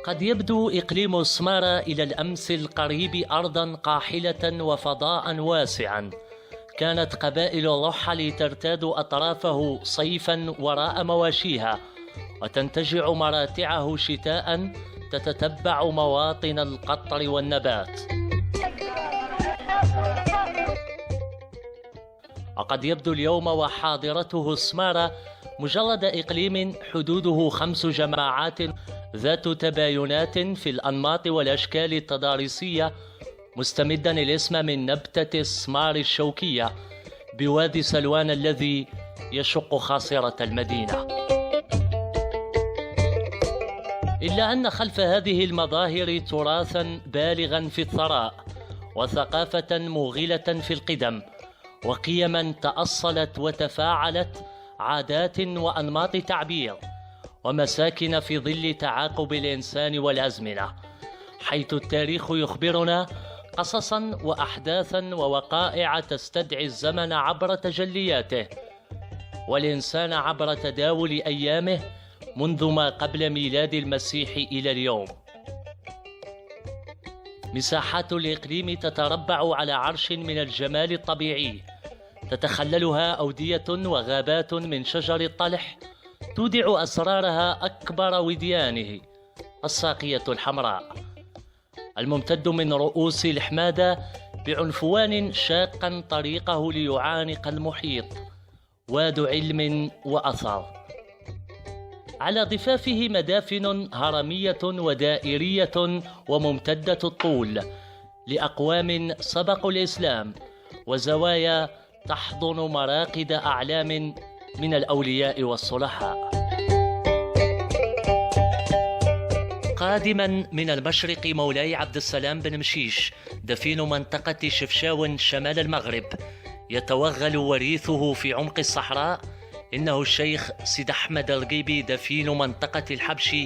قد يبدو إقليم سمارة إلى الأمس القريب أرضاً قاحلة وفضاءً واسعاً. كانت قبائل الرحل ترتاد أطرافه صيفاً وراء مواشيها، وتنتجع مراتعه شتاءً تتتبع مواطن القطر والنبات. وقد يبدو اليوم وحاضرته سمارة مجرد إقليم حدوده 5 جماعات ذات تباينات في الأنماط والأشكال التضاريسية، مستمدا الاسم من نبتة السمار الشوكية بوادي سلوان الذي يشق خاصرة المدينة. إلا أن خلف هذه المظاهر تراثا بالغا في الثراء، وثقافة مغيلة في القدم، وقيما تأصلت وتفاعلت، عادات وأنماط تعبير، ومساكن في ظل تعاقب الإنسان والأزمنة، حيث التاريخ يخبرنا قصصا وأحداثا ووقائع تستدعي الزمن عبر تجلياته، والإنسان عبر تداول أيامه منذ ما قبل ميلاد المسيح إلى اليوم. مساحات الإقليم تتربع على عرش من الجمال الطبيعي، تتخللها أودية وغابات من شجر الطلح تودع أسرارها أكبر وديانه، الساقية الحمراء، الممتد من رؤوس الحمادة بعنفوان شاقا طريقه ليعانق المحيط، واد علم وأثر. على ضفافه مدافن هرمية ودائرية وممتدة الطول لأقوام سبقوا الإسلام، وزوايا تحضن مراقد أعلام من الأولياء والصلحاء. قادما من المشرق مولاي عبد السلام بن مشيش، دفين منطقة شفشاون شمال المغرب، يتوغل وريثه في عمق الصحراء. إنه الشيخ سيد أحمد الغيبي، دفين منطقة الحبش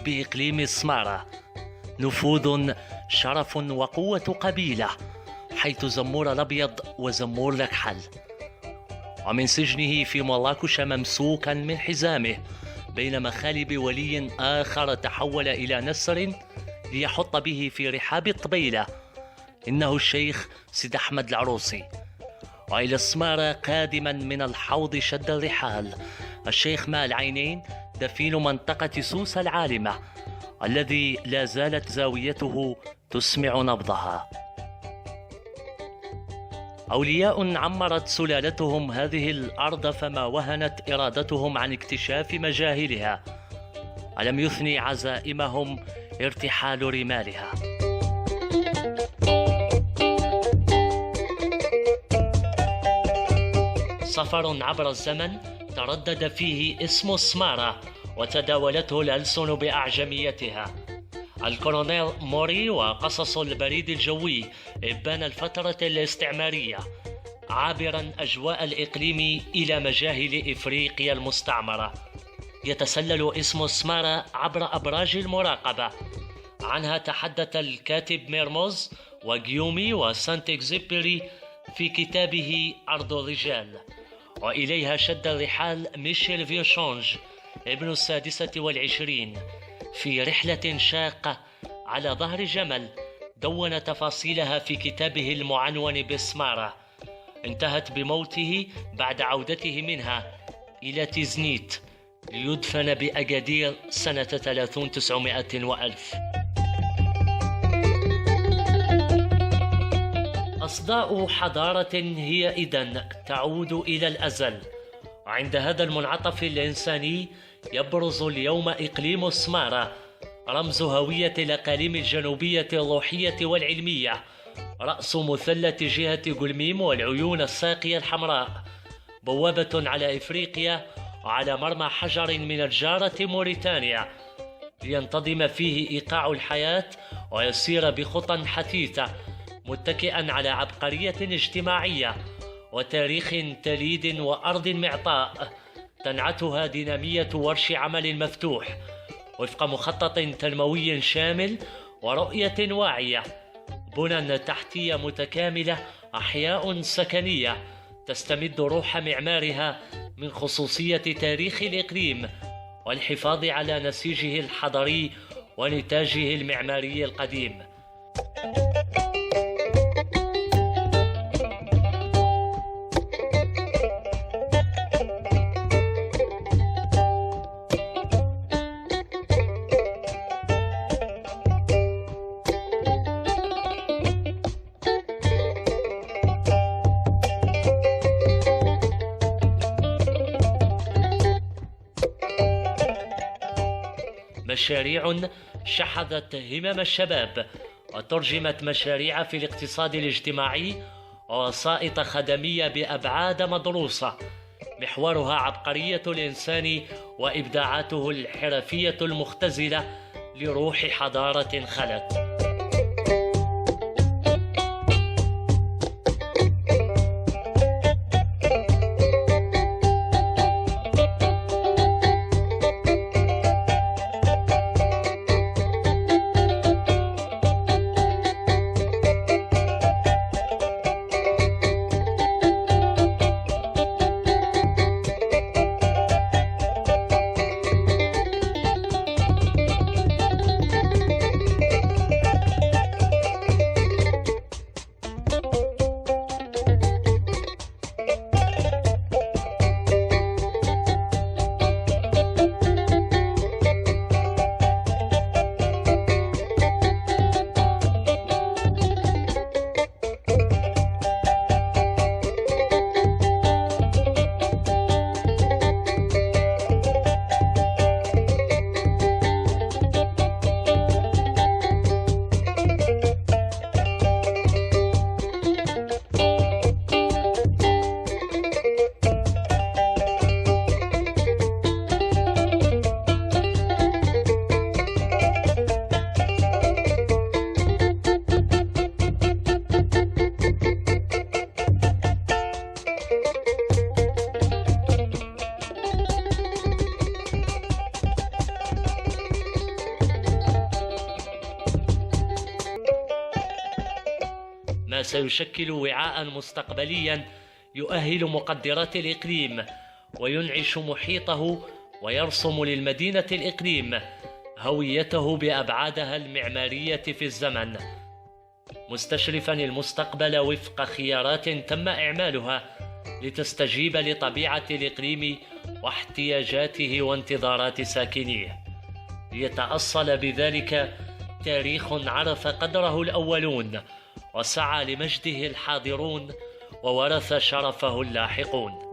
بإقليم سمارة، نفوذ، شرف وقوة قبيلة، حيث زمور الأبيض وزمور الأكحل. ومن سجنه في مراكش ممسوكا من حزامه بين مخالب ولي آخر تحول إلى نسر ليحط به في رحاب الطبيلة، إنه الشيخ سيد أحمد العروسي. وإلى السمارة قادما من الحوض شد الرحال الشيخ ماء العينين، دفين منطقة سوس العالمة، الذي لا زالت زاويته تسمع نبضها. أولياء عمرت سلالتهم هذه الأرض، فما وهنت إرادتهم عن اكتشاف مجاهلها، ألم يثني عزائمهم ارتحال رمالها. سفر عبر الزمن تردد فيه اسم سمارة، وتداولته الألسن بأعجميتها. الكولونيل موري وقصص البريد الجوي إبان الفترة الاستعمارية، عابرا أجواء الإقليم إلى مجاهل إفريقيا المستعمرة. يتسلل اسم سمارة عبر أبراج المراقبة، عنها تحدث الكاتب ميرموز وجيومي وسانت إكزيبيري في كتابه أرض الرجال، وإليها شد الرحال ميشيل فيوشونج ابن 26 في رحلة شاقة على ظهر جمل، دون تفاصيلها في كتابه المعنون بسمارة، انتهت بموته بعد عودته منها إلى تيزنيت ليدفن بأجادير سنة 3900 وألف. أصداء حضارة هي إذن تعود إلى الأزل. وعند هذا المنعطف الإنساني يبرز اليوم إقليم سمارة، رمز هوية الأقاليم الجنوبية الروحية والعلمية، رأس مثلث جهة قلميم والعيون الساقية الحمراء، بوابة على إفريقيا وعلى مرمى حجر من الجارة موريتانيا، لينتظم فيه إيقاع الحياة ويسير بخطى حثيثة، متكئا على عبقرية اجتماعية وتاريخ تليد وأرض معطاء تنعتها دينامية ورش عمل مفتوح وفق مخطط تنموي شامل ورؤية واعية، بنى تحتية متكاملة، أحياء سكنية تستمد روح معمارها من خصوصية تاريخ الإقليم والحفاظ على نسيجه الحضري ونتاجه المعماري القديم. مشاريع شحذت همم الشباب وترجمت مشاريع في الاقتصاد الاجتماعي ووسائط خدمية بأبعاد مدروسة محورها عبقرية الإنسان وإبداعاته الحرفية المختزلة لروح حضارة خلت. ما سيشكل وعاء مستقبليا يؤهل مقدرات الإقليم وينعش محيطه ويرسم للمدينة الإقليم هويته بأبعادها المعمارية في الزمن، مستشرفا المستقبل وفق خيارات تم إعمالها لتستجيب لطبيعة الإقليم واحتياجاته وانتظارات ساكنيه، ليتأصل بذلك تاريخ عرف قدره الأولون وسعى لمجده الحاضرون وورث شرفه اللاحقون.